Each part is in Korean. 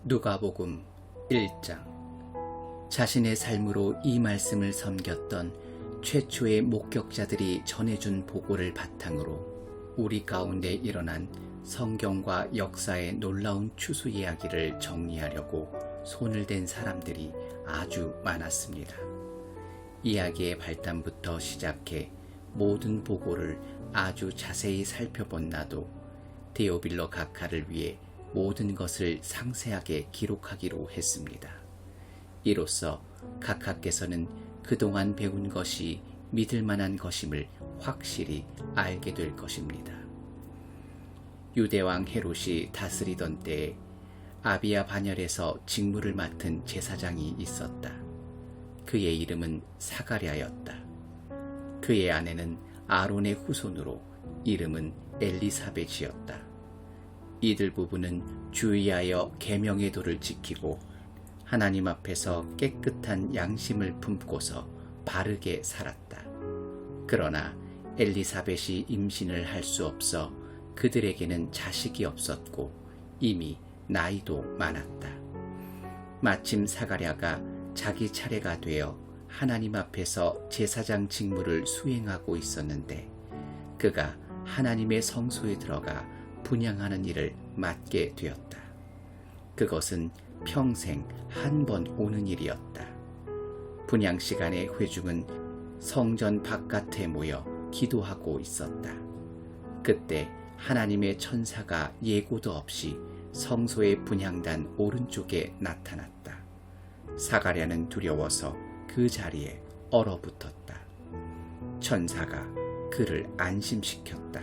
누가복음 1장. 자신의 삶으로 이 말씀을 섬겼던 최초의 목격자들이 전해준 보고를 바탕으로 우리 가운데 일어난 성경과 역사의 놀라운 추수 이야기를 정리하려고 손을 댄 사람들이 아주 많았습니다. 이야기의 발단부터 시작해 모든 보고를 아주 자세히 살펴본 나도 데오빌로 각하를 위해 모든 것을 상세하게 기록하기로 했습니다. 이로써 각하께서는 그동안 배운 것이 믿을 만한 것임을 확실히 알게 될 것입니다. 유대왕 헤롯이 다스리던 때에 아비야 반열에서 직무를 맡은 제사장이 있었다. 그의 이름은 사가랴였다. 그의 아내는 아론의 후손으로 이름은 엘리사벳이었다. 이들 부부는 주의하여 계명의 도를 지키고 하나님 앞에서 깨끗한 양심을 품고서 바르게 살았다. 그러나 엘리사벳이 임신을 할 수 없어 그들에게는 자식이 없었고 이미 나이도 많았다. 마침 사가랴가 자기 차례가 되어 하나님 앞에서 제사장 직무를 수행하고 있었는데 그가 하나님의 성소에 들어가 분향하는 일을 맡게 되었다. 그것은 평생 한 번 오는 일이었다. 분향 시간에 회중은 성전 바깥에 모여 기도하고 있었다. 그때 하나님의 천사가 예고도 없이 성소의 분향단 오른쪽에 나타났다. 사가랴는 두려워서 그 자리에 얼어붙었다. 천사가 그를 안심시켰다.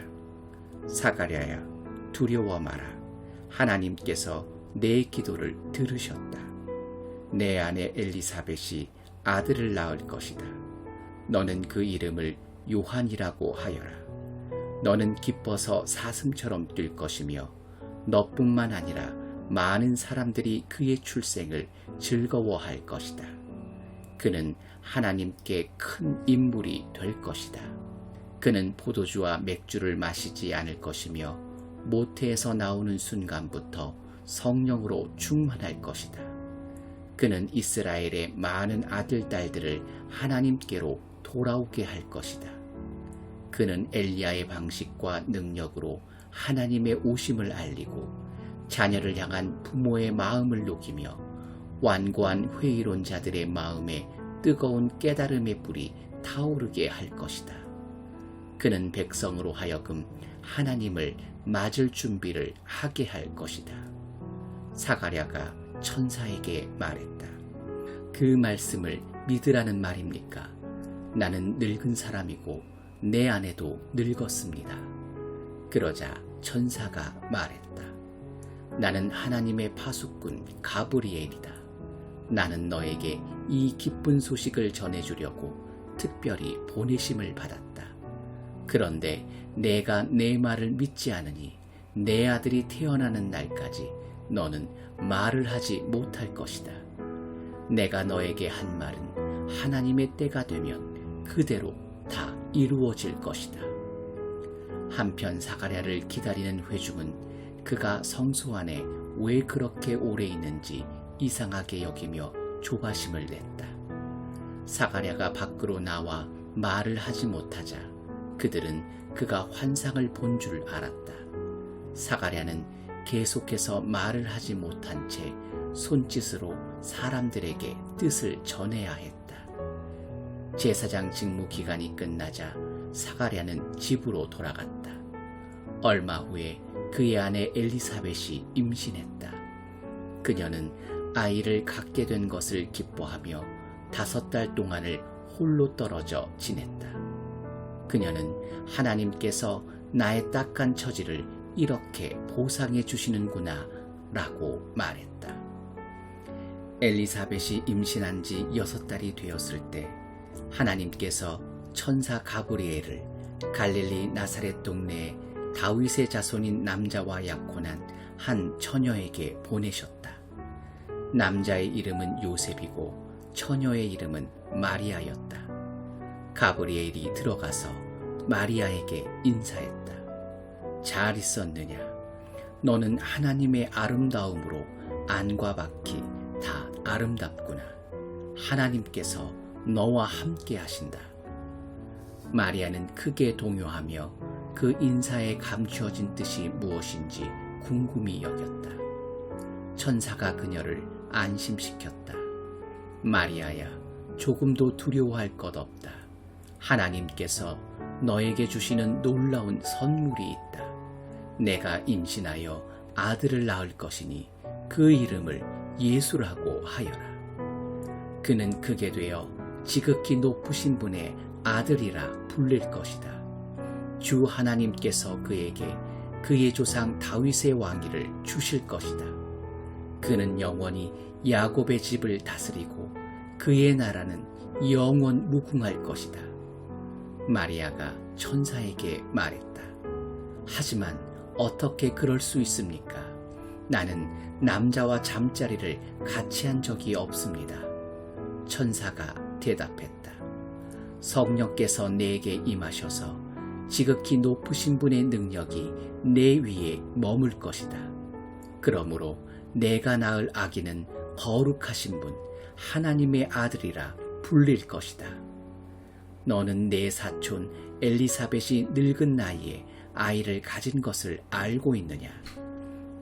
사가랴야, 두려워 마라. 하나님께서 내 기도를 들으셨다. 내 아내 엘리사벳이 아들을 낳을 것이다. 너는 그 이름을 요한이라고 하여라. 너는 기뻐서 사슴처럼 뛸 것이며 너뿐만 아니라 많은 사람들이 그의 출생을 즐거워할 것이다. 그는 하나님께 큰 인물이 될 것이다. 그는 포도주와 맥주를 마시지 않을 것이며 모태에서 나오는 순간부터 성령으로 충만할 것이다. 그는 이스라엘의 많은 아들, 딸들을 하나님께로 돌아오게 할 것이다. 그는 엘리야의 방식과 능력으로 하나님의 오심을 알리고 자녀를 향한 부모의 마음을 녹이며 완고한 회의론자들의 마음에 뜨거운 깨달음의 불이 타오르게 할 것이다. 그는 백성으로 하여금 하나님을 맞을 준비를 하게 할 것이다. 사가랴가 천사에게 말했다. 그 말씀을 믿으라는 말입니까? 나는 늙은 사람이고 내 아내도 늙었습니다. 그러자 천사가 말했다. 나는 하나님의 파수꾼 가브리엘이다. 나는 너에게 이 기쁜 소식을 전해주려고 특별히 보내심을 받았다. 그런데 내가 내 말을 믿지 않으니 내 아들이 태어나는 날까지 너는 말을 하지 못할 것이다. 내가 너에게 한 말은 하나님의 때가 되면 그대로 다 이루어질 것이다. 한편 사가랴를 기다리는 회중은 그가 성소 안에 왜 그렇게 오래 있는지 이상하게 여기며 조바심을 냈다. 사가랴가 밖으로 나와 말을 하지 못하자 그들은 그가 환상을 본 줄 알았다. 사가랴는 계속해서 말을 하지 못한 채 손짓으로 사람들에게 뜻을 전해야 했다. 제사장 직무 기간이 끝나자 사가랴는 집으로 돌아갔다. 얼마 후에 그의 아내 엘리사벳이 임신했다. 그녀는 아이를 갖게 된 것을 기뻐하며 5달 동안을 홀로 떨어져 지냈다. 그녀는 하나님께서 나의 딱한 처지를 이렇게 보상해 주시는구나 라고 말했다. 엘리사벳이 임신한 지 6달이 되었을 때 하나님께서 천사 가브리엘을 갈릴리 나사렛 동네에 다윗의 자손인 남자와 약혼한 한 처녀에게 보내셨다. 남자의 이름은 요셉이고 처녀의 이름은 마리아였다. 가브리엘이 들어가서 마리아에게 인사했다. 잘 있었느냐? 너는 하나님의 아름다움으로 안과 밖이 다 아름답구나. 하나님께서 너와 함께 하신다. 마리아는 크게 동요하며 그 인사에 감추어진 뜻이 무엇인지 궁금히 여겼다. 천사가 그녀를 안심시켰다. 마리아야, 조금도 두려워할 것 없다. 하나님께서 너에게 주시는 놀라운 선물이 있다. 내가 임신하여 아들을 낳을 것이니 그 이름을 예수라고 하여라. 그는 크게 되어 지극히 높으신 분의 아들이라 불릴 것이다. 주 하나님께서 그에게 그의 조상 다윗의 왕위를 주실 것이다. 그는 영원히 야곱의 집을 다스리고 그의 나라는 영원 무궁할 것이다. 마리아가 천사에게 말했다. 하지만 어떻게 그럴 수 있습니까? 나는 남자와 잠자리를 같이 한 적이 없습니다. 천사가 대답했다. 성령께서 내게 임하셔서 지극히 높으신 분의 능력이 내 위에 머물 것이다. 그러므로 내가 낳을 아기는 거룩하신 분, 하나님의 아들이라 불릴 것이다. 너는 내 사촌 엘리사벳이 늙은 나이에 아이를 가진 것을 알고 있느냐?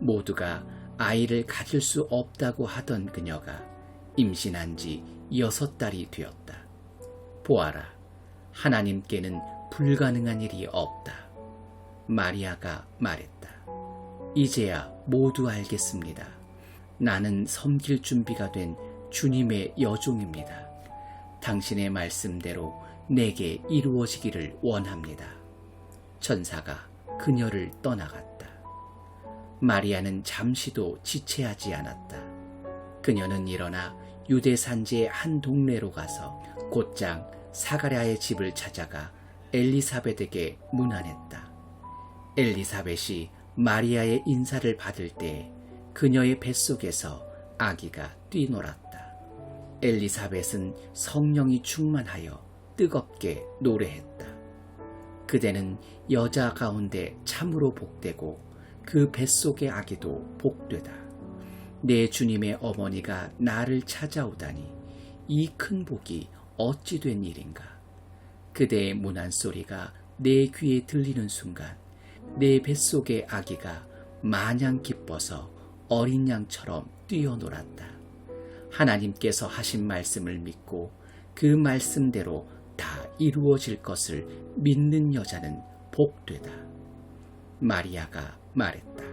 모두가 아이를 가질 수 없다고 하던 그녀가 임신한 지 6달이 되었다. 보아라, 하나님께는 불가능한 일이 없다. 마리아가 말했다. 이제야 모두 알겠습니다. 나는 섬길 준비가 된 주님의 여종입니다. 당신의 말씀대로 내게 이루어지기를 원합니다. 천사가 그녀를 떠나갔다. 마리아는 잠시도 지체하지 않았다. 그녀는 일어나 유대 산지의 한 동네로 가서 곧장 사가랴의 집을 찾아가 엘리사벳에게 문안했다. 엘리사벳이 마리아의 인사를 받을 때 그녀의 뱃속에서 아기가 뛰놀았다. 엘리사벳은 성령이 충만하여 뜨겁게 노래했다. 그대는 여자 가운데 참으로 복되고 그 뱃속의 아기도 복되다. 내 주님의 어머니가 나를 찾아오다니 이 큰 복이 어찌 된 일인가. 그대의 문안 소리가 내 귀에 들리는 순간 내 뱃속의 아기가 마냥 기뻐서 어린 양처럼 뛰어놀았다. 하나님께서 하신 말씀을 믿고 그 말씀대로 다 이루어질 것을 믿는 여자는 복되다. 마리아가 말했다.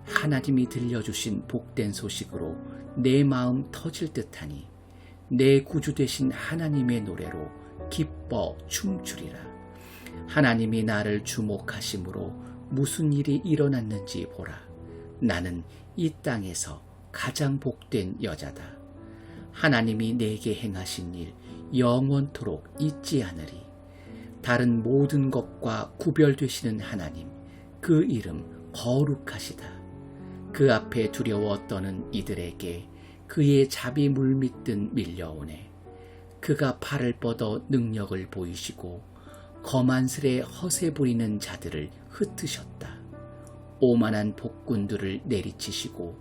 하나님이 들려주신 복된 소식으로 내 마음 터질 듯하니 내 구주 되신 하나님의 노래로 기뻐 춤추리라. 하나님이 나를 주목하심으로 무슨 일이 일어났는지 보라. 나는 이 땅에서 가장 복된 여자다. 하나님이 내게 행하신 일 영원토록 잊지 않으리. 다른 모든 것과 구별되시는 하나님, 그 이름 거룩하시다. 그 앞에 두려워 떠는 이들에게 그의 자비 물밀듯 밀려오네. 그가 팔을 뻗어 능력을 보이시고 거만스레 허세 부리는 자들을 흩으셨다. 오만한 복군들을 내리치시고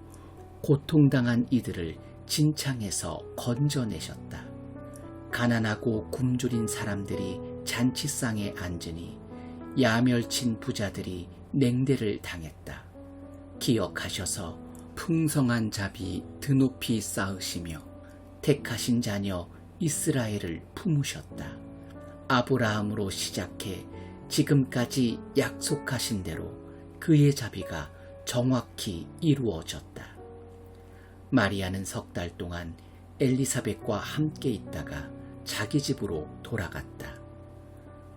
고통당한 이들을 진창에서 건져내셨다. 가난하고 굶주린 사람들이 잔치상에 앉으니 야멸친 부자들이 냉대를 당했다. 기억하셔서 풍성한 자비 드높이 쌓으시며 택하신 자녀 이스라엘을 품으셨다. 아브라함으로 시작해 지금까지 약속하신 대로 그의 자비가 정확히 이루어졌다. 마리아는 6달 동안 엘리사벳과 함께 있다가 자기 집으로 돌아갔다.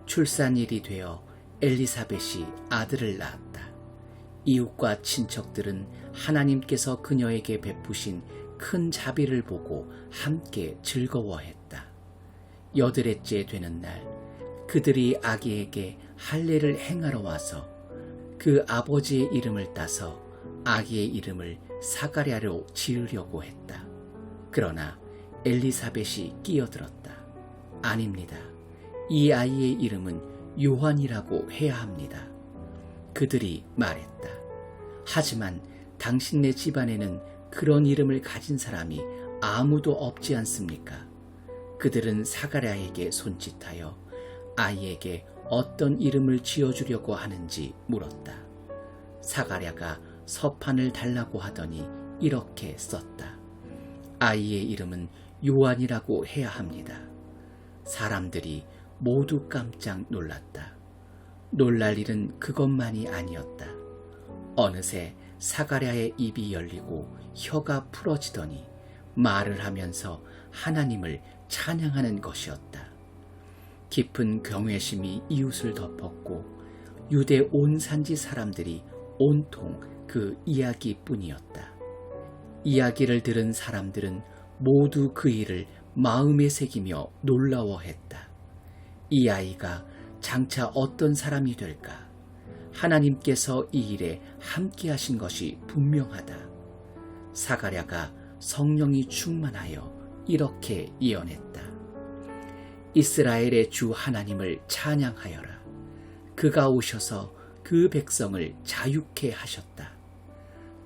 출산일이 되어 엘리사벳이 아들을 낳았다. 이웃과 친척들은 하나님께서 그녀에게 베푸신 큰 자비를 보고 함께 즐거워했다. 8회째 되는 날 그들이 아기에게 할례를 행하러 와서 그 아버지의 이름을 따서 아기의 이름을 사가랴로 지으려고 했다. 그러나 엘리사벳이 끼어들었다. 아닙니다. 이 아이의 이름은 요한이라고 해야 합니다. 그들이 말했다. 하지만 당신네 집안에는 그런 이름을 가진 사람이 아무도 없지 않습니까? 그들은 사가랴에게 손짓하여 아이에게 어떤 이름을 지어주려고 하는지 물었다. 사가랴가 서판을 달라고 하더니 이렇게 썼다. 아이의 이름은 요한이라고 해야 합니다. 사람들이 모두 깜짝 놀랐다. 놀랄 일은 그것만이 아니었다. 어느새 사가랴의 입이 열리고 혀가 풀어지더니 말을 하면서 하나님을 찬양하는 것이었다. 깊은 경외심이 이웃을 덮었고 유대 온 산지 사람들이 온통 그 이야기뿐이었다. 이야기를 들은 사람들은 모두 그 일을 마음에 새기며 놀라워했다. 이 아이가 장차 어떤 사람이 될까? 하나님께서 이 일에 함께 하신 것이 분명하다. 사가랴가 성령이 충만하여 이렇게 예언했다. 이스라엘의 주 하나님을 찬양하여라. 그가 오셔서 그 백성을 자유케 하셨다.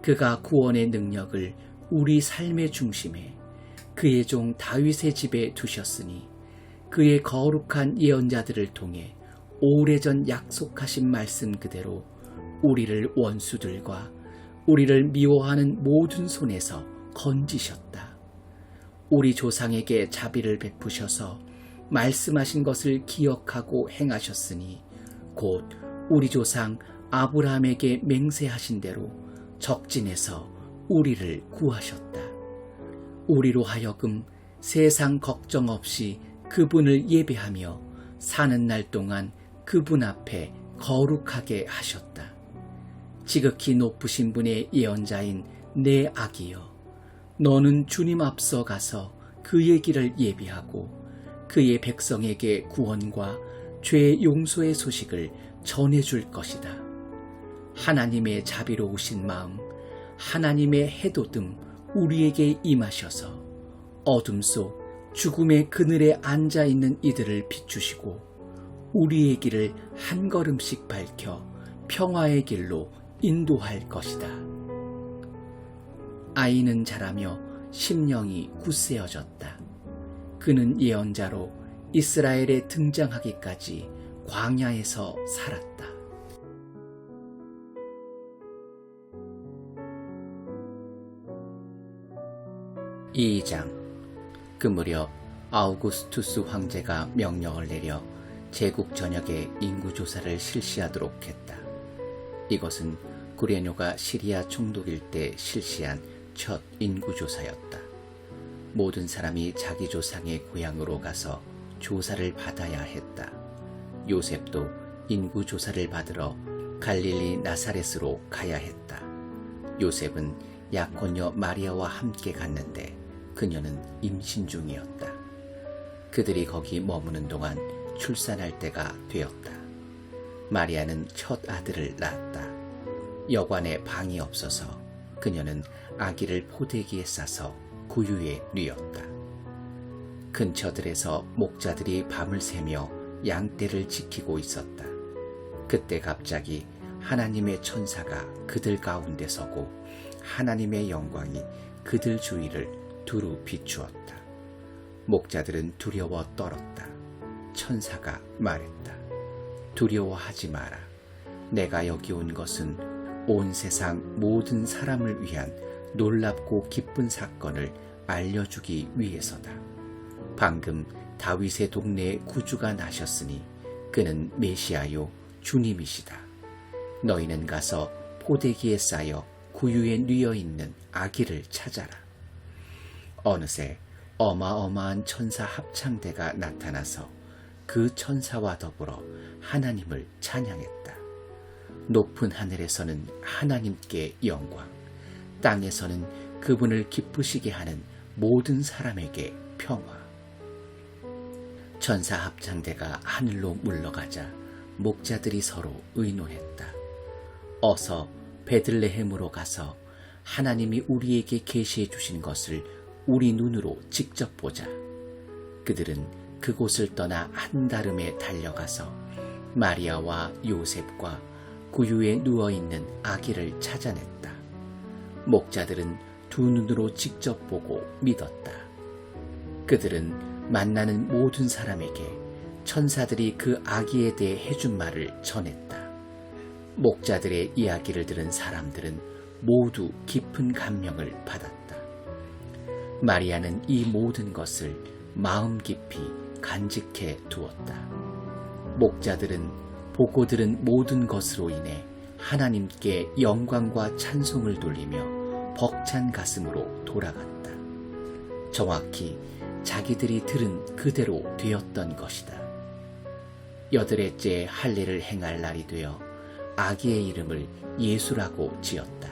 그가 구원의 능력을 우리 삶의 중심에 그의 종 다윗의 집에 두셨으니 그의 거룩한 예언자들을 통해 오래전 약속하신 말씀 그대로 우리를 원수들과 우리를 미워하는 모든 손에서 건지셨다. 우리 조상에게 자비를 베푸셔서 말씀하신 것을 기억하고 행하셨으니 곧 우리 조상 아브라함에게 맹세하신 대로 적진에서 우리를 구하셨다. 우리로 하여금 세상 걱정 없이 그분을 예배하며 사는 날 동안 그분 앞에 거룩하게 하셨다. 지극히 높으신 분의 예언자인 내 아기여, 너는 주님 앞서 가서 그의 길을 예비하고 그의 백성에게 구원과 죄 용서의 소식을 전해줄 것이다. 하나님의 자비로우신 마음, 하나님의 해돋음 우리에게 임하셔서 어둠 속 죽음의 그늘에 앉아있는 이들을 비추시고 우리의 길을 한 걸음씩 밝혀 평화의 길로 인도할 것이다. 아이는 자라며 심령이 굳세어졌다. 그는 예언자로 이스라엘에 등장하기까지 광야에서 살았다. 2장. 그 무렵 아우구스투스 황제가 명령을 내려 제국 전역에 인구조사를 실시하도록 했다. 이것은 구레뇨가 시리아 총독일 때 실시한 첫 인구조사였다. 모든 사람이 자기 조상의 고향으로 가서 조사를 받아야 했다. 요셉도 인구조사를 받으러 갈릴리 나사렛으로 가야 했다. 요셉은 약혼녀 마리아와 함께 갔는데 그녀는 임신 중이었다. 그들이 거기 머무는 동안 출산할 때가 되었다. 마리아는 첫 아들을 낳았다. 여관에 방이 없어서 그녀는 아기를 포대기에 싸서 구유에 뉘었다. 근처들에서 목자들이 밤을 새며 양떼를 지키고 있었다. 그때 갑자기 하나님의 천사가 그들 가운데 서고 하나님의 영광이 그들 주위를 두루 비추었다. 목자들은 두려워 떨었다. 천사가 말했다. 두려워하지 마라. 내가 여기 온 것은 온 세상 모든 사람을 위한 놀랍고 기쁜 사건을 알려주기 위해서다. 방금 다윗의 동네에 구주가 나셨으니 그는 메시아요 주님이시다. 너희는 가서 포대기에 싸여 구유에 뉘어 있는 아기를 찾아라. 어느새 어마어마한 천사 합창대가 나타나서 그 천사와 더불어 하나님을 찬양했다. 높은 하늘에서는 하나님께 영광, 땅에서는 그분을 기쁘시게 하는 모든 사람에게 평화. 천사 합창대가 하늘로 물러가자 목자들이 서로 의논했다. 어서 베들레헴으로 가서 하나님이 우리에게 계시해 주신 것을 우리 눈으로 직접 보자. 그들은 그곳을 떠나 한다름에 달려가서 마리아와 요셉과 구유에 누워있는 아기를 찾아냈다. 목자들은 두 눈으로 직접 보고 믿었다. 그들은 만나는 모든 사람에게 천사들이 그 아기에 대해 해준 말을 전했다. 목자들의 이야기를 들은 사람들은 모두 깊은 감명을 받았다. 마리아는 이 모든 것을 마음 깊이 간직해 두었다. 목자들은 보고 들은 모든 것으로 인해 하나님께 영광과 찬송을 돌리며 벅찬 가슴으로 돌아갔다. 정확히 자기들이 들은 그대로 되었던 것이다. 8회째 할례를 행할 날이 되어 아기의 이름을 예수라고 지었다.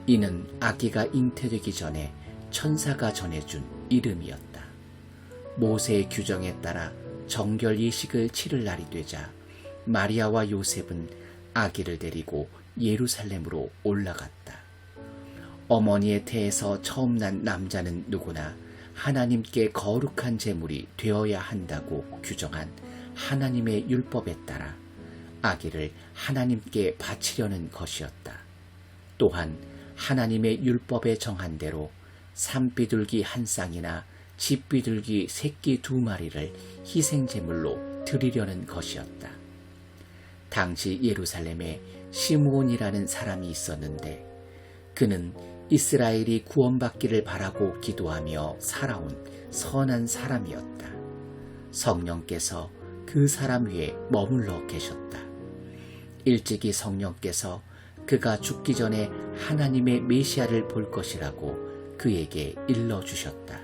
이는 아기가 잉태되기 전에 천사가 전해준 이름이었다. 모세의 규정에 따라 정결 예식을 치를 날이 되자 마리아와 요셉은 아기를 데리고 예루살렘으로 올라갔다. 어머니의 태에서 처음 난 남자는 누구나 하나님께 거룩한 제물이 되어야 한다고 규정한 하나님의 율법에 따라 아기를 하나님께 바치려는 것이었다. 또한 하나님의 율법에 정한 대로 산비둘기 한 쌍이나 집비둘기 새끼 2마리를 희생제물로 드리려는 것이었다. 당시 예루살렘에 시므온이라는 사람이 있었는데 그는 이스라엘이 구원받기를 바라고 기도하며 살아온 선한 사람이었다. 성령께서 그 사람 위에 머물러 계셨다. 일찍이 성령께서 그가 죽기 전에 하나님의 메시아를 볼 것이라고 그에게 일러주셨다.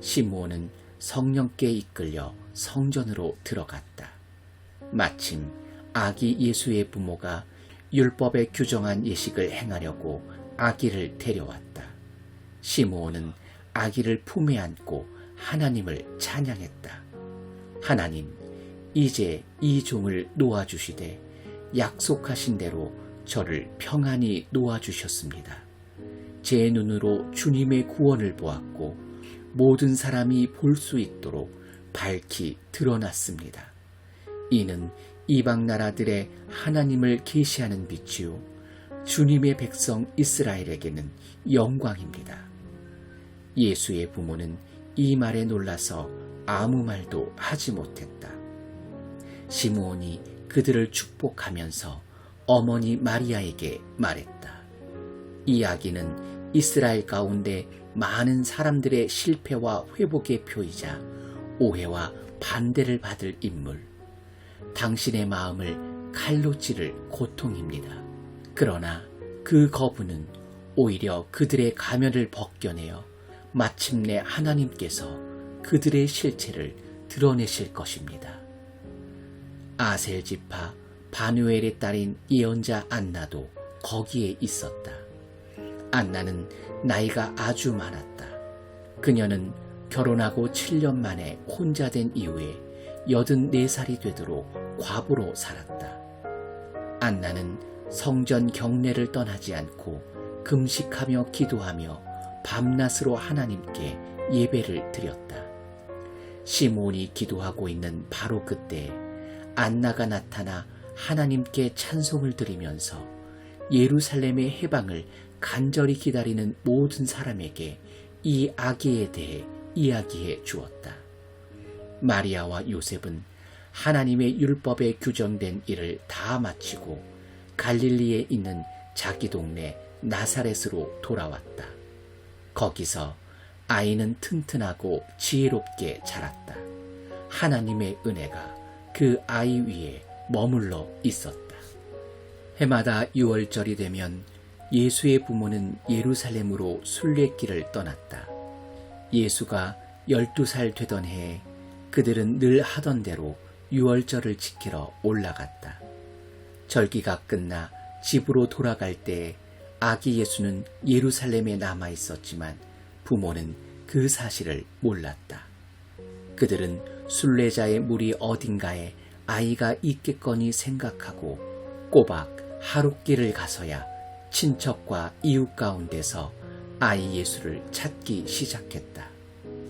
시므온은 성령께 이끌려 성전으로 들어갔다. 마침 아기 예수의 부모가 율법에 규정한 예식을 행하려고 아기를 데려왔다. 시므온은 아기를 품에 안고 하나님을 찬양했다. 하나님, 이제 이 종을 놓아주시되 약속하신 대로 저를 평안히 놓아주셨습니다. 제 눈으로 주님의 구원을 보았고 모든 사람이 볼 수 있도록 밝히 드러났습니다. 이는 이방 나라들의 하나님을 계시하는 빛이요 주님의 백성 이스라엘에게는 영광입니다. 예수의 부모는 이 말에 놀라서 아무 말도 하지 못했다. 시므온이 그들을 축복하면서 어머니 마리아에게 말했다. 이 아기는 이스라엘 가운데 많은 사람들의 실패와 회복의 표이자 오해와 반대를 받을 인물, 당신의 마음을 칼로 찌를 고통입니다. 그러나 그 거부는 오히려 그들의 가면을 벗겨내어 마침내 하나님께서 그들의 실체를 드러내실 것입니다. 아셀 지파 바누엘의 딸인 예언자 안나도 거기에 있었다. 안나는 나이가 아주 많았다. 그녀는 결혼하고 7년 만에 혼자 된 이후에 84살이 되도록 과부로 살았다. 안나는 성전 경례를 떠나지 않고 금식하며 기도하며 밤낮으로 하나님께 예배를 드렸다. 시므온이 기도하고 있는 바로 그때 안나가 나타나 하나님께 찬송을 드리면서 예루살렘의 해방을 간절히 기다리는 모든 사람에게 이 아기에 대해 이야기해 주었다. 마리아와 요셉은 하나님의 율법에 규정된 일을 다 마치고 갈릴리에 있는 자기 동네 나사렛으로 돌아왔다. 거기서 아이는 튼튼하고 지혜롭게 자랐다. 하나님의 은혜가 그 아이 위에 머물러 있었다. 해마다 6월절이 되면 예수의 부모는 예루살렘으로 순례길을 떠났다. 예수가 12살 되던 해에 그들은 늘 하던 대로 6월절을 지키러 올라갔다. 절기가 끝나 집으로 돌아갈 때 아기 예수는 예루살렘에 남아 있었지만 부모는 그 사실을 몰랐다. 그들은 순례자의 무리 어딘가에 아이가 있겠거니 생각하고 꼬박 하룻길을 가서야 친척과 이웃 가운데서 아이 예수를 찾기 시작했다.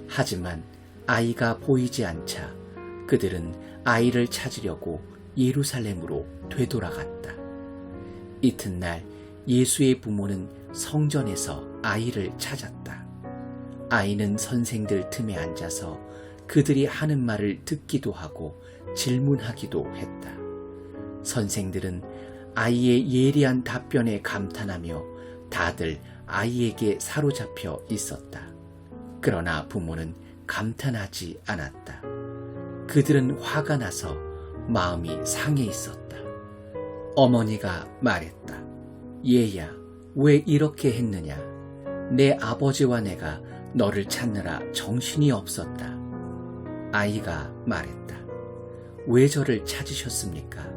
하지만 아이가 보이지 않자 그들은 아이를 찾으려고 예루살렘으로 되돌아갔다. 이튿날 예수의 부모는 성전에서 아이를 찾았다. 아이는 선생들 틈에 앉아서 그들이 하는 말을 듣기도 하고 질문하기도 했다. 선생들은 아이의 예리한 답변에 감탄하며 다들 아이에게 사로잡혀 있었다. 그러나 부모는 감탄하지 않았다. 그들은 화가 나서 마음이 상해 있었다. 어머니가 말했다. 얘야, 왜 이렇게 했느냐? 내 아버지와 내가 너를 찾느라 정신이 없었다. 아이가 말했다. 왜 저를 찾으셨습니까?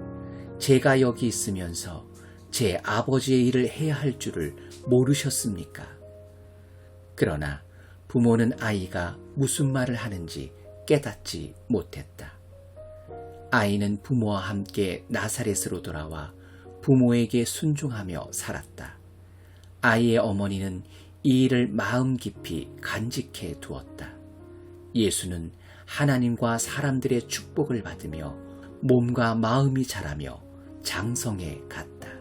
제가 여기 있으면서 제 아버지의 일을 해야 할 줄을 모르셨습니까? 그러나 부모는 아이가 무슨 말을 하는지 깨닫지 못했다. 아이는 부모와 함께 나사렛으로 돌아와 부모에게 순종하며 살았다. 아이의 어머니는 이 일을 마음 깊이 간직해 두었다. 예수는 하나님과 사람들의 축복을 받으며 몸과 마음이 자라며 장성해 갔다.